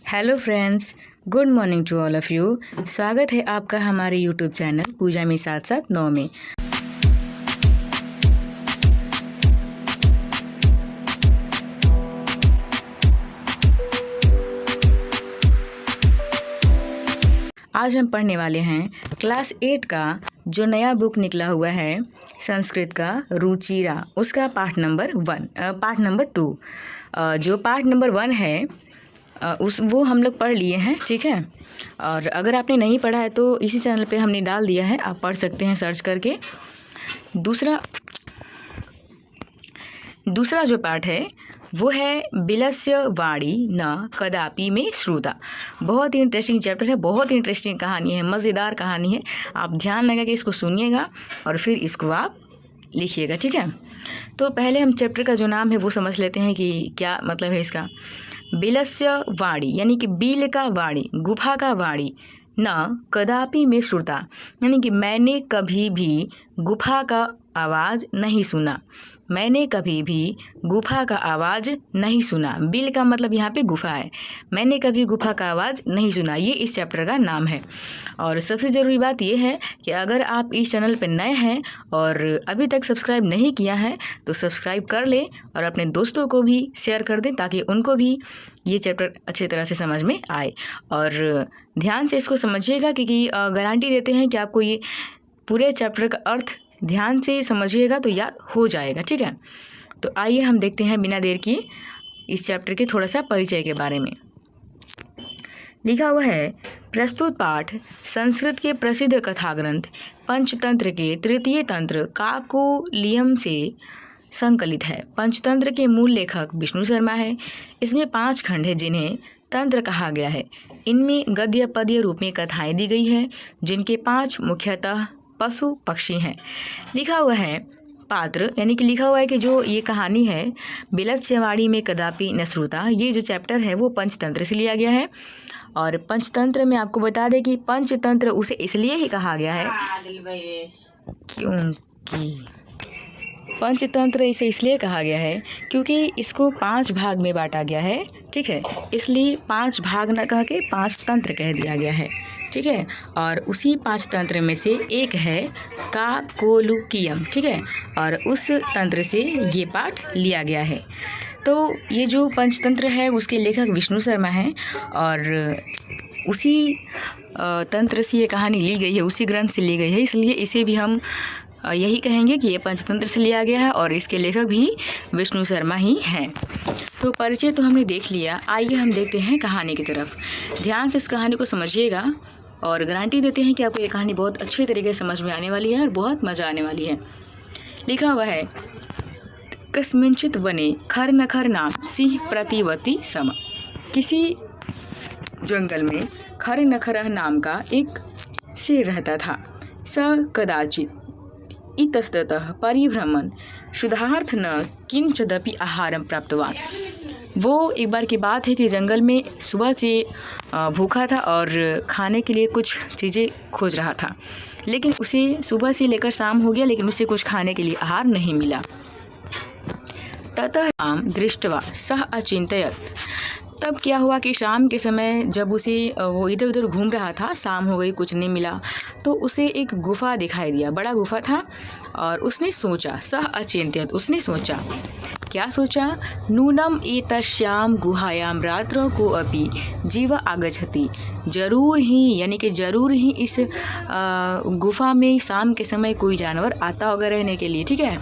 Hello friends, good morning to all of you. स्वागत है आपका हमारे यूट्यूब चैनल पूजा में साथ साथ 9 में। आज हम पढ़ने वाले हैं क्लास 8 का जो नया बुक निकला हुआ है संस्कृत का रुचिरा, उसका पाठ नंबर 2। जो पाठ नंबर 1 है वो हम लोग पढ़ लिए हैं, ठीक है। और अगर आपने नहीं पढ़ा है तो इसी चैनल पे हमने डाल दिया है, आप पढ़ सकते हैं सर्च करके। दूसरा जो पाठ है वो है बिलस्य वाणी न कदापि में श्रुता। बहुत ही इंटरेस्टिंग चैप्टर है, बहुत ही इंटरेस्टिंग कहानी है, मज़ेदार कहानी है। आप ध्यान लगा के इसको सुनिएगा और फिर इसको आप लिखिएगा, ठीक है। तो पहले हम चैप्टर का जो नाम है वो समझ लेते हैं कि क्या मतलब है इसका। बिलस्य वाणी यानी कि बिल का वाणी, गुफा का वाणी, न कदापि में श्रुता यानी कि मैंने कभी भी गुफा का आवाज़ नहीं सुना। मैंने कभी भी गुफा का आवाज़ नहीं सुना। बिल का मतलब यहाँ पे गुफा है। मैंने कभी गुफा का आवाज़ नहीं सुना, ये इस चैप्टर का नाम है। और सबसे ज़रूरी बात यह है कि अगर आप इस चैनल पर नए हैं और अभी तक सब्सक्राइब नहीं किया है तो सब्सक्राइब कर लें और अपने दोस्तों को भी शेयर कर दें ताकि उनको भी ये चैप्टर अच्छी तरह से समझ में आए। और ध्यान से इसको समझिएगा क्योंकि गारंटी देते हैं कि आपको ये पूरे चैप्टर का अर्थ ध्यान से समझिएगा तो याद हो जाएगा, ठीक है। तो आइए हम देखते हैं बिना देर की इस चैप्टर के थोड़ा सा परिचय के बारे में। लिखा हुआ है, प्रस्तुत पाठ संस्कृत के प्रसिद्ध कथा ग्रंथ पंचतंत्र के तृतीय तंत्र काकोलियम से संकलित है। पंचतंत्र के मूल लेखक विष्णु शर्मा है। इसमें 5 खंड है जिन्हें तंत्र कहा गया है। इनमें गद्य पद्य रूप में कथाएं दी गई है जिनके 5 मुख्यतः पशु पक्षी हैं। लिखा हुआ है पात्र यानी कि लिखा हुआ है कि जो ये कहानी है बिलस्य वाणी में कदापि न श्रुता, ये जो चैप्टर है वो पंचतंत्र से लिया गया है। और पंचतंत्र में आपको बता दें कि पंचतंत्र उसे इसलिए ही कहा गया है क्योंकि पंचतंत्र इसे इसलिए कहा गया है क्योंकि इसको 5 भाग में बांटा गया है, ठीक है। इसलिए 5 भाग न कह के 5 तंत्र कह दिया गया है, ठीक है। और उसी 5 तंत्र में से एक है काकोलुकियम, ठीक है। और उस तंत्र से ये पाठ लिया गया है। तो ये जो पंचतंत्र है उसके लेखक विष्णु शर्मा हैं और उसी तंत्र से ये कहानी ली गई है, उसी ग्रंथ से ली गई है। इसलिए इसे भी हम यही कहेंगे कि ये पंचतंत्र से लिया गया है और इसके लेखक भी विष्णु शर्मा ही हैं। तो परिचय तो हमने देख लिया, आइए हम देखते हैं कहानी की तरफ। ध्यान से इस कहानी को समझिएगा और गारंटी देते हैं कि आपको ये कहानी बहुत अच्छे तरीके से समझ में आने वाली है और बहुत मज़ा आने वाली है। लिखा हुआ है, कस्मिंचित वने खर नखर नाम सिंह प्रतिवती सम। किसी जंगल में खर नखर नाम का एक शेर रहता था। स कदाचित इतस्ततः परिभ्रमण शुद्धार्थ न किंचदपि आहारम प्राप्तवान। वो एक बार की बात है कि जंगल में सुबह से भूखा था और खाने के लिए कुछ चीज़ें खोज रहा था, लेकिन उसे सुबह से लेकर शाम हो गया लेकिन उसे कुछ खाने के लिए आहार नहीं मिला। ततः शाम दृष्ट्वा सह अचिंतयत्। तब क्या हुआ कि शाम के समय जब उसे वो इधर उधर घूम रहा था, शाम हो गई, कुछ नहीं मिला, तो उसे एक गुफा दिखाई दिया, बड़ा गुफा था। और उसने सोचा, सह अचिंत्यत, उसने सोचा, क्या सोचा, नूनम एतस्याम गुहायाम रात्रौ को अपि जीव आगच्छति। जरूर ही यानी कि जरूर ही इस गुफा में शाम के समय कोई जानवर आता होगा रहने के लिए, ठीक है।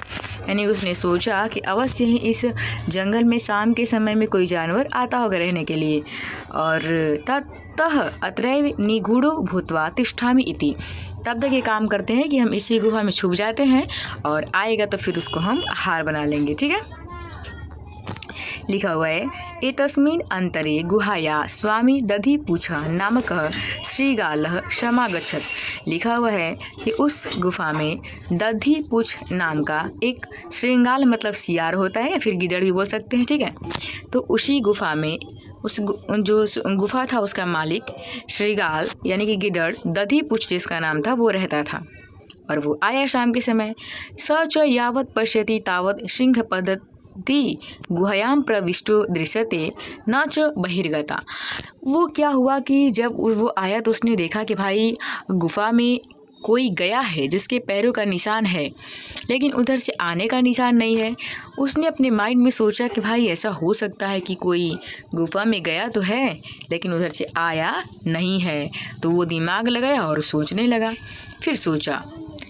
यानी उसने सोचा कि अवश्य ही इस जंगल में शाम के समय में कोई जानवर आता होगा रहने के लिए। और ततः अत्रैव निगूढ़ो भूत्वा तिष्ठामि इति। तब तक ये काम करते हैं कि हम इसी गुफा में छुप जाते हैं और आएगा तो फिर उसको हम आहार बना लेंगे, ठीक है। लिखा हुआ है, एतस्मिन् अंतरे गुहाया स्वामी दधि पूछा नामकः श्रीगालः समागच्छत्। लिखा हुआ है कि उस गुफा में दधि पूछ नाम का एक श्रृंगाल मतलब सियार होता है या फिर गिदड़ भी बोल सकते हैं, ठीक है। तो उसी गुफा में जो गुफा था उसका मालिक श्रीगाल यानी कि गिदड़, दधि पूछ जिसका नाम था, वो रहता था। और वो आया शाम के समय। स च यावत् पश्यति तावत् सिंह ति गुहायां प्रविष्टो दृश्यते न च बहिर्गता। वो क्या हुआ कि जब वो आया तो उसने देखा कि भाई गुफा में कोई गया है जिसके पैरों का निशान है, लेकिन उधर से आने का निशान नहीं है। उसने अपने माइंड में सोचा कि भाई ऐसा हो सकता है कि कोई गुफा में गया तो है लेकिन उधर से आया नहीं है। तो वो दिमाग लगाया और सोचने लगा। फिर सोचा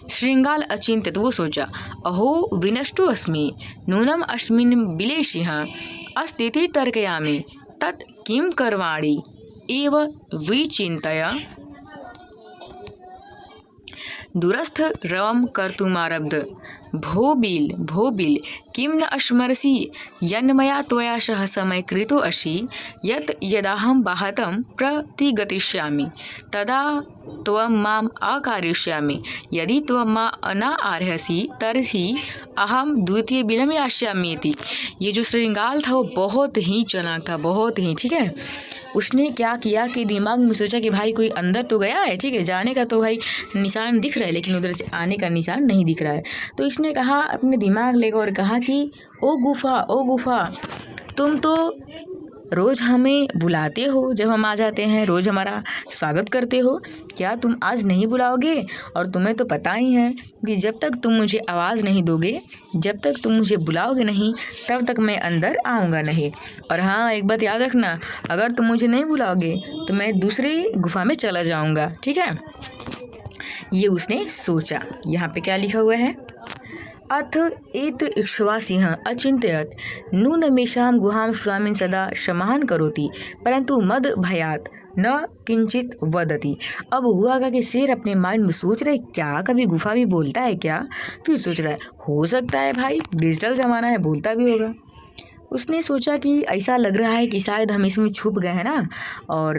श्रृंगाल अचिंत्य, तो वो सोचा अहो विनष्टो अस्मि नूनम अस्मिन् बिलेशिह अस्तीति तर्कयामि तत् किं करवाणि एव विचिन्तय दूरस्थ रवं कर्तुमारब्ध। भो बिल किं न अश्मरसि यन्मया त्वया सह समय कृतो असि यत् यदाहं बाहतं प्रतिगतिष्यामि तदा त्वं माम् अकारिष्यामि यदि त्वं मा न अर्हसि तर्हि अहम द्वितीय बिल में आश्यामि इति। ये जो श्रृंगाल था वो बहुत ही चालाक था, बहुत ही, ठीक है। उसने क्या किया कि दिमाग में सोचा कि भाई कोई अंदर तो गया है, ठीक है, जाने का तो भाई निशान दिख रहा है लेकिन उधर से आने का निशान नहीं दिख रहा है। तो इसने कहा, अपने दिमाग लेकर और कहा कि ओ गुफा तुम तो रोज़ हमें बुलाते हो, जब हम आ जाते हैं रोज़ हमारा स्वागत करते हो, क्या तुम आज नहीं बुलाओगे? और तुम्हें तो पता ही है कि जब तक तुम मुझे आवाज़ नहीं दोगे, जब तक तुम मुझे बुलाओगे नहीं, तब तक मैं अंदर आऊँगा नहीं। और हाँ, एक बात याद रखना, अगर तुम मुझे नहीं बुलाओगे तो मैं दूसरी गुफा में चला जाऊँगा, ठीक है। ये उसने सोचा। यहाँ पे क्या लिखा हुआ है, अथ एत इक्ष्वासिंह अचिंत्यत नूनमेषां गुहां स्वामिन् सदा शमान् करोति परंतु मद भयात न किंचित वदति। अब हुआ का कि शेर अपने माइंड में सोच रहे क्या कभी गुफा भी बोलता है क्या। फिर सोच रहा है हो सकता है भाई डिजिटल ज़माना है, बोलता भी होगा। उसने सोचा कि ऐसा लग रहा है कि शायद हम इसमें छुप गए हैं ना, और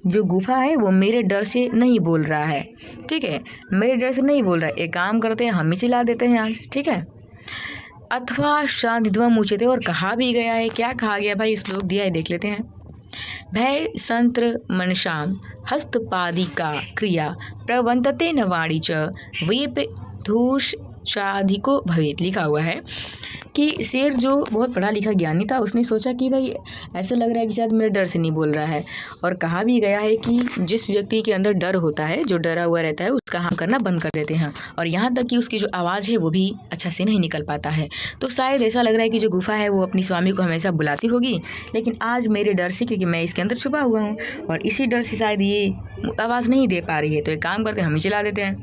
जो गुफा है वो मेरे डर से नहीं बोल रहा है, ठीक है, मेरे डर से नहीं बोल रहा है। एक काम करते हैं, हम ही चिल्ला देते हैं आज, ठीक है। अथवा शांतिध्वम उच्यते, और कहा भी गया है, क्या कहा गया भाई, श्लोक दिया है, देख लेते हैं। भय संत्र मनसाम हस्तपादिका क्रिया प्रवंतते न वाणी च वेप धूष चाधिको भवेत। लिखा हुआ है कि शेर जो बहुत पढ़ा लिखा ज्ञानी था, उसने सोचा कि भाई ऐसा लग रहा है कि शायद मेरे डर से नहीं बोल रहा है। और कहा भी गया है कि जिस व्यक्ति के अंदर डर होता है, जो डरा हुआ रहता है, उसका हम करना बंद कर देते हैं, और यहाँ तक कि उसकी जो आवाज़ है वो भी अच्छा से नहीं निकल पाता है। तो शायद ऐसा लग रहा है कि जो गुफा है वो अपनी स्वामी को हमेशा बुलाती होगी, लेकिन आज मेरे डर से, क्योंकि मैं इसके अंदर छुपा हुआ हूँ और इसी डर से शायद ये आवाज़ नहीं दे पा रही है, तो एक काम करते हैं, हम ही चला देते हैं।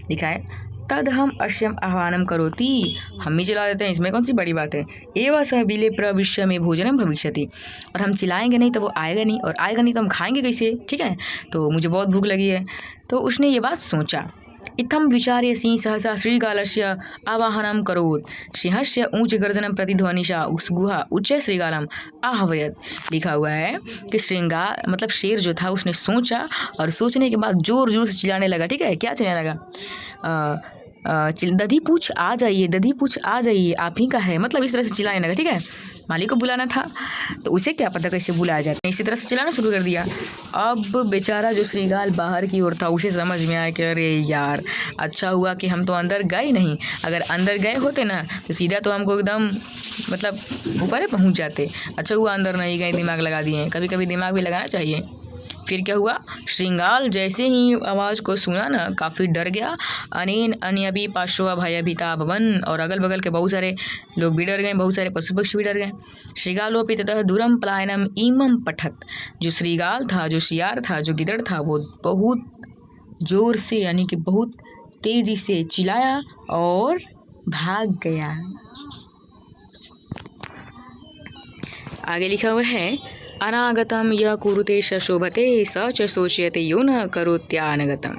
लिखा है तद हम अश्यम आह्वानम करोति, हम ही चला देते हैं, इसमें कौन सी बड़ी बात है। एवं सह बिले प्रविश्य में भोजनम भविष्यति, और हम चिल्लाएंगे नहीं तो वो आएगा नहीं, और आएगा नहीं तो हम खाएंगे कैसे, ठीक है। तो मुझे बहुत भूख लगी है। तो उसने ये बात सोचा। इत्थम विचार्य सिंह सहसा श्रीगालस्य आवाहनम करोत् सिंहस्य ऊंच गर्जनम प्रतिध्वनिशा उस गुहा उच्च श्रीगालम आहवयत। लिखा हुआ है कि श्रृंगार मतलब शेर जो था, उसने सोचा, और सोचने के बाद जोर जोर से चिल्लाने लगा, ठीक है। क्या चिल्लाने लगा, दधी पूछ आ जाइए, दधी पूछ आ जाइए, आप ही का है, मतलब इस तरह से चिल्लाने लगा, ठीक है। मालिक को बुलाना था तो उसे क्या पता कैसे बुलाया जाता है, इसी तरह से चिल्लाना शुरू कर दिया। अब बेचारा जो श्रीगाल बाहर की ओर था, उसे समझ में आया कि अरे यार, अच्छा हुआ कि हम तो अंदर गए नहीं, अगर अंदर गए होते ना तो सीधा तो हमको एकदम मतलब ऊपर ही पहुँच जाते। अच्छा हुआ अंदर नहीं गए, दिमाग लगा दिए, कभी कभी दिमाग भी लगाना चाहिए। फिर क्या हुआ, श्रृंगाल जैसे ही आवाज़ को सुना ना, काफ़ी डर गया। अनेन अन्यपि पार्श्व भयभीता भवन, और अगल बगल के बहुत सारे लोग भी डर गए, बहुत सारे पशु पक्षी भी डर गए। श्रीगालोपि ततः दूरम पलायनम इमं पठत। जो श्रीगाल था, जो शियार था, जो गिदड़ था, वो बहुत जोर से यानी कि बहुत तेज़ी से चिल्लाया और भाग गया। आगे लिखा हुआ है अनागतम यह कुरुते शोभते स च सोच्यते यो न करोत्यानगतम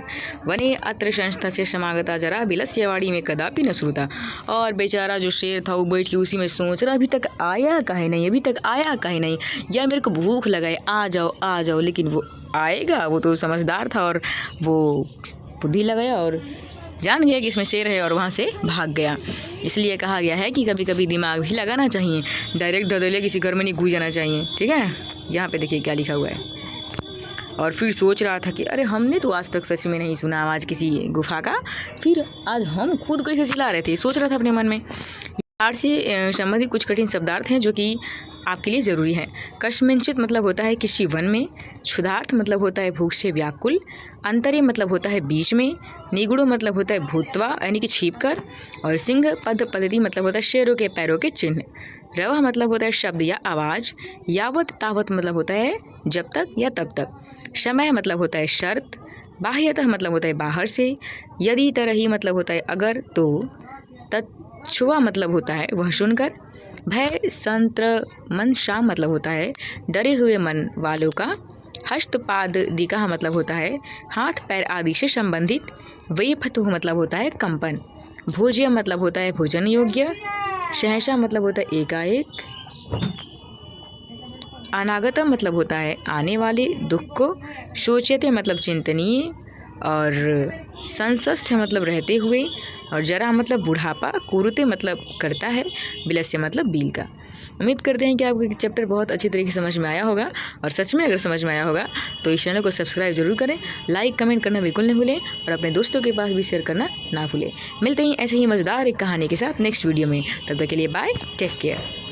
वने अत्र संस्था से समागता जरा बिलस्य वाड़ी में कदापि न श्रुता। और बेचारा जो शेर था वो बैठ के उसी में सोच रहा, अभी तक आया काहे नहीं, अभी तक आया काहे नहीं, यार मेरे को भूख लगा है, आ जाओ आ जाओ। लेकिन वो आएगा, वो तो समझदार था और वो बुद्धि लगाया और जान गया कि इसमें शेर है और वहाँ से भाग गया। इसलिए कहा गया है कि कभी कभी दिमाग भी लगाना चाहिए, डायरेक्ट धड़ल्ले किसी घर में नहीं घुस जाना चाहिए, ठीक है। यहाँ पे देखिए क्या लिखा हुआ है। और फिर सोच रहा था कि अरे हमने तो आज तक सच में नहीं सुना आवाज़ किसी गुफा का, फिर आज हम खुद कैसे चिल्ला रहे थे, सोच रहा था अपने मन में। आहार से संबंधित कुछ कठिन शब्दार्थ हैं जो कि आपके लिए ज़रूरी है। कश्मंचित मतलब होता है किसी वन में, क्षुधार्थ मतलब होता है भूख से व्याकुल, अंतरे मतलब होता है बीच में, निगुड़ो मतलब होता है भूतवा यानी कि छिप कर, और सिंह पद पद्धति मतलब होता है शेरों के पैरों के चिन्ह। रवह मतलब होता है शब्द या आवाज़, यावत तावत मतलब होता है जब तक या तब तक, समय मतलब होता है शर्त, बाह्यतः मतलब होता है बाहर से, यदि तरही मतलब होता है अगर तो, तच्छुआ मतलब होता है वह सुनकर, भय संत्रमन शाम मतलब होता है डरे हुए मन वालों का, हस्तपाद दिका मतलब होता है हाथ पैर आदि से संबंधित, वेफतुह मतलब होता है कंपन, भोज्य मतलब होता है भोजन योग्य, सहसा मतलब होता है एकाएक, अनागत मतलब होता है आने वाले दुख को, सोचते मतलब चिंतनीय, और संस्थ मतलब रहते हुए, और जरा मतलब बुढ़ापा, कुरुते मतलब करता है, बिलस्य मतलब बील का। उम्मीद करते हैं कि आपको चैप्टर बहुत अच्छी तरीके से समझ में आया होगा, और सच में अगर समझ में आया होगा तो इस चैनल को सब्सक्राइब जरूर करें, लाइक कमेंट करना बिल्कुल नहीं भूलें, और अपने दोस्तों के पास भी शेयर करना ना भूलें। मिलते हैं ऐसे ही मज़ेदार एक कहानी के साथ नेक्स्ट वीडियो में, तब तक के लिए बाय, टेक केयर।